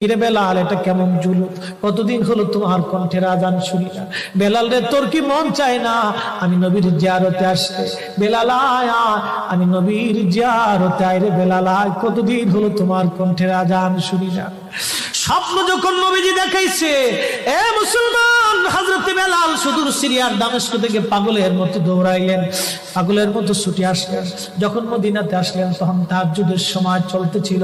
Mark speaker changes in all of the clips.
Speaker 1: রে বেলাল, এটা কেমন জুলুম, কতদিন হলো তোমার কণ্ঠের আজান শুনি না। বেলাল রে, তোর কি মন চায় না আমি নবীর জিয়ারতে আসতে? বেলাল আয়, আমি নবীর জিয়ারতে আয় রে বেলাল আয়, কতদিন হলো তোমার কণ্ঠের আজান শুনি না। স্বপ্ন যখন নবীজি দেখাইছে, এ মুসলমান, হযরত বেলাল সুদূর সিরিয়ার দামেস্ক থেকে পাগলের মতো দৌড়াইলেন, পাগলের মতো ছুটে আসলেন। যখন মদিনাতে আসলেন তখন তাহাজ্জুদের সময় চলতেছিল।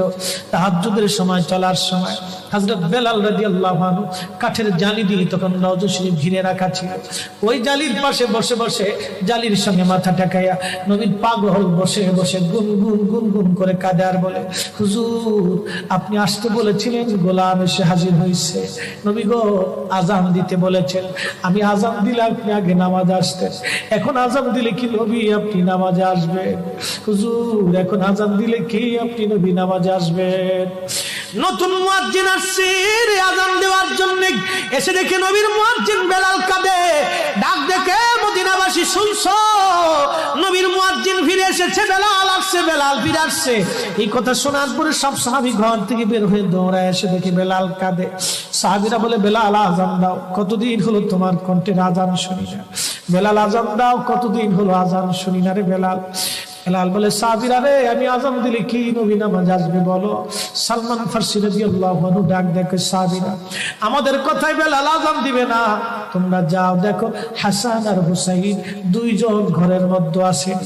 Speaker 1: তাহাজ্জুদের সময় চলার সময় হযরত বেলাল রাদিয়াল্লাহু আনহু কাঠের জালি দিয়ে তখন রওজা শরীফ ঘিরে রাখা ছিল। ওই জালির পাশে বসে বসে জালির সঙ্গে মাথা ঠেকাইয়া নবীর পাগল বসে বসে গুনগুন গুনগুন করে কাঁদে আর বলে, হুজুর আপনি আসতে বলেছিলেন, গোলাম এসে হাজির হয়েছে। নবী গো, আজান দিতে বলেছেন, আমি আজান দিলে আপনি আগে নামাজ আসতেন, এখন আজান দিলে কি নবী আপনি নামাজে আসবেন? হুজুর এখন আজান দিলে কি আপনি নবী নামাজে আসবেন? নতুন মুয়াজ্জিন আসছে আজান দেওয়ার জন্য, এসে দেখে নবীর মুয়াজ্জিন বেলাল কাঁদে। ডাক দেখে মদিনাবাসী শুনছো, নবীর মুয়াজ্জিন ফিরে এসেছে, বেলাল আসছে, বেলাল ফিরে আসছে। এই কথা শোনার পরে সব সাহাবী ঘর থেকে বের হয়ে দৌড়ায় এসে দেখে বেলাল কাঁদে। সাহাবীরা বলে, বেলাল আজান দাও, কতদিন হলো তোমার কণ্ঠের আজান শুনি না। বেলাল আজান দাও, কতদিন হলো আজান শুনি না রে বেলাল। বেলাল বলে, সাহাবীরা রে, আমি আজান দিলে কি নবী নামাজ আসবে বলো? সালমান ফারসি রাদিয়াল্লাহু আনহু ডাক দেখে, সাহাবীরা আমাদের কথাই বেলাল আজান দিবে না, তোমরা যাও দেখো হাসান আর হুসাইন দুইজন ঘরের মধ্যে আছেন।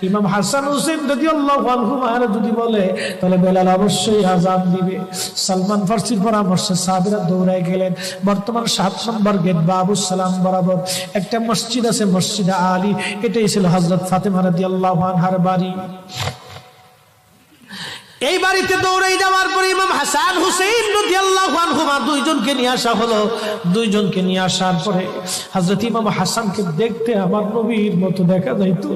Speaker 1: ইমাম হাসান হুসাইন রাদিয়াল্লাহু আনহুমা যদি বলে তাহলে বেলাল অবশ্যই আজান দিবে। সালমান ফারসির পরামর্শে সাহাবীরা দৌড়ায় গেলেন। বর্তমান 7 নম্বর গেট বাবুস সালাম বরাবর একটা মসজিদ আছে, মসজিদে আলী। এটাই ছিল হযরত ফাতেমা রাদিয়াল্লাহু আনহার বাড়ি। এই বাড়িতে দৌড়ে যাওয়ার পরে ইমাম হাসান হুসাইন রাদিয়াল্লাহু আনহুমা দুইজনকে নিয়ে আসা হলো। দুইজনকে নিয়ে আসার পরে হযরত ইমাম হাসানকে দেখতে আমার নবীর মতো দেখা যাইতো,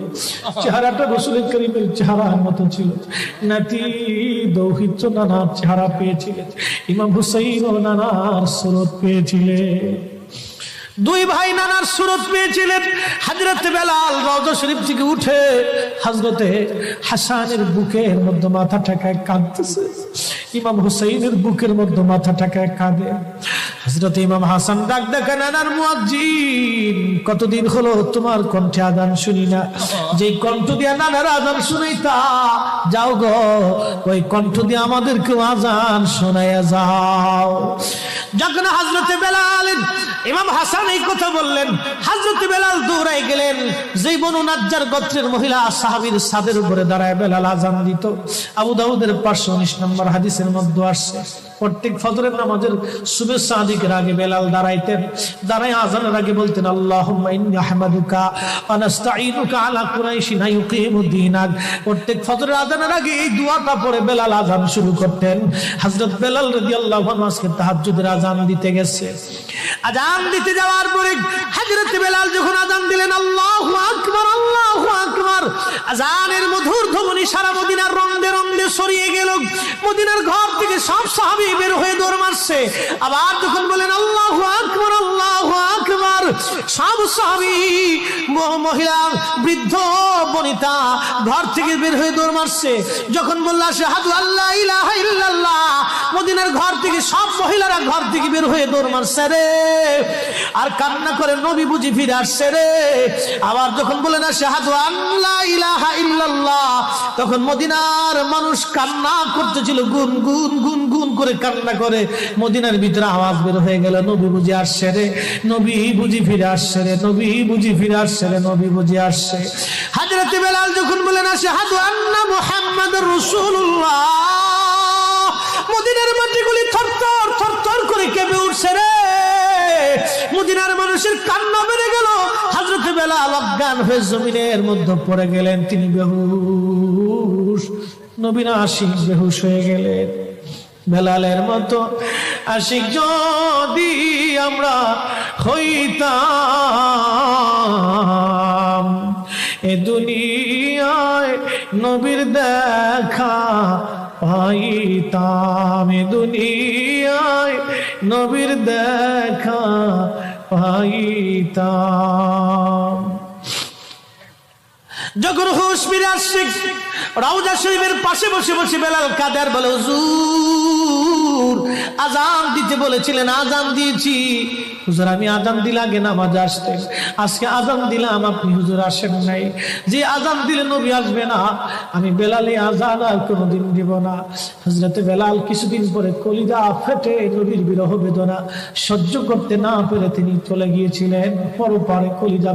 Speaker 1: চেহারাটা রাসূল করিমের চেহারার মতো ছিল। নাতি দৌহিত্র নানার চেহারা পেয়েছিলেন, ইমাম হুসাইন ও নানার সুরত পেয়েছিলেন। দুই ভাই নানার সুরত পেয়েছিলেন। হযরত বেলাল রওজা শরীফ থেকে উঠে হযরতে হাসানের বুকের মধ্যে মাথা ঠেকায় কাঁদতেছে, ইমাম হুসাইনের বুকের মধ্যে মাথা ঠেকায় কাঁদে। হযরত ইমাম হাসান ডাক দেখে, নানার মুয়াজ্জিন, কতদিন হলো তোমার কণ্ঠে আজান শুনি না। যেই কণ্ঠ দিয়ে নানার আজান শুনাইতা, যাও গো ওই কণ্ঠ দিয়ে আমাদেরকে আজান শোনাইয়া যাও। যখন হযরতে বেলাল ইমাম হাসান এই কথা বললেন, হযরত বেলাল দৌড়ায় গেলেন। যেই বনু নাজ্জার গোত্রের মহিলা সাহাবীর ছাদের উপরে দাঁড়ায় বেলাল আজান দিত। আবু দাউদের 519 নম্বর হাদিসের মধ্যে আসছে, প্রত্যেক ফজরের নামাজের সুবহ সাদিকের আগে বেলাল দাঁড়াইতেন। দাঁড়ায় আজানের আগে বলতেন, আল্লাহুম্মা ইন্নী আহমাদুকা ওয়া নাস্তাঈনুকা আলা কুরাইশিন ইউকিমুদ্দীনাক। প্রত্যেক ফজরের আজানের আগে এই দোয়াটা পড়ে বেলাল আজান শুরু করতেন। হযরত বেলাল রাদিয়াল্লাহু আনহু আজকে তাহাজ্জুদের আজান দিতে গেছে। আজান দিতে যাওয়ার পরে হযরত বেলাল যখন আজান দিলেন, আল্লাহু আকবার, আল্লাহু আকবার, আজানের মধুর ধ্বনি সারা মদিনার রন্দে রন্দে ছড়িয়ে গেল। মদিনার ঘর থেকে সব সাহাবী বের হয়ে দৌড় মারছে। আবার যখন বলেন আল্লাহু আকবার, আল্লাহু আকবার, সব সাহাবী, মহিলা, বৃদ্ধ, বনিতা ঘর থেকে বের হয়ে দৌড় মারছে। যখন বলল আশহাদু আল্লা ইলাহা ইল্লাল্লাহ, মদিনার ঘর থেকে সব মহিলারা ঘর থেকে বের হয়ে দৌড় মারছে রে, আর কান্না করে, নবী বুঝি ফিরে আসছে রে। আবার যখন বলেন আশহাদু আল্লা ইলাহা ইল্লাল্লাহ, তখন মদিনার মানুষ কান্না করতেছিল, গুন গুন গুন গুন করে কান্না করে। মদিনার ভিতরে আওয়াজ বের হয়ে গেল, নবী বুঝি আসছে রে, নবী বুঝি ফিরে আসছে রে, নবী বুঝি ফিরে আসছে রে, নবী বুঝি আসছে। হযরত বেলাল যখন বলেন আশহাদু আন্না মুহাম্মাদুর রাসূলুল্লাহ, মদিনার মাটিগুলি থরথর থরথর করে কেঁপে উঠছে রে। মদিনার মানুষের কান্না বেড়ে গেল। হযরত বেলাল অজ্ঞান হয়ে জমিনের মধ্যে পড়ে গেলেন, তিনি বেহুশ। নবীর আশিক বেহুশ হয়ে গেলেন। বেলালের মতো আশিক যদি আমরা হইতাম, এ দুনিয়ায় নবীর দেখা পাইতাম, এ দুনিয়ায় নবীর দেখা পাইতাম। যখন হুশ ফিরে আসছে, রওজা শরীফের পাশে বসে বসে বেলাল কাদের বলে, হুজুর হুজুর আজান দিতে বলেছিলেন, আজান দিয়েছি। হুজুর আমি আজান দিলে আগে নামাজে আসতেন, আজকে আজান দিলাম আপনি হুজুর আসেন নাই। যে আজান দিলে নবী আসবে না, আমি বেলালে আজান আর কোনোদিন দিব না। হযরতে বেলাল কিছুদিন পরে কলিজা ফেটে নবীর বিরহ বেদনা সহ্য করতে না পেরে তিনি চলে গিয়েছিলেন পরপারে। কলিজা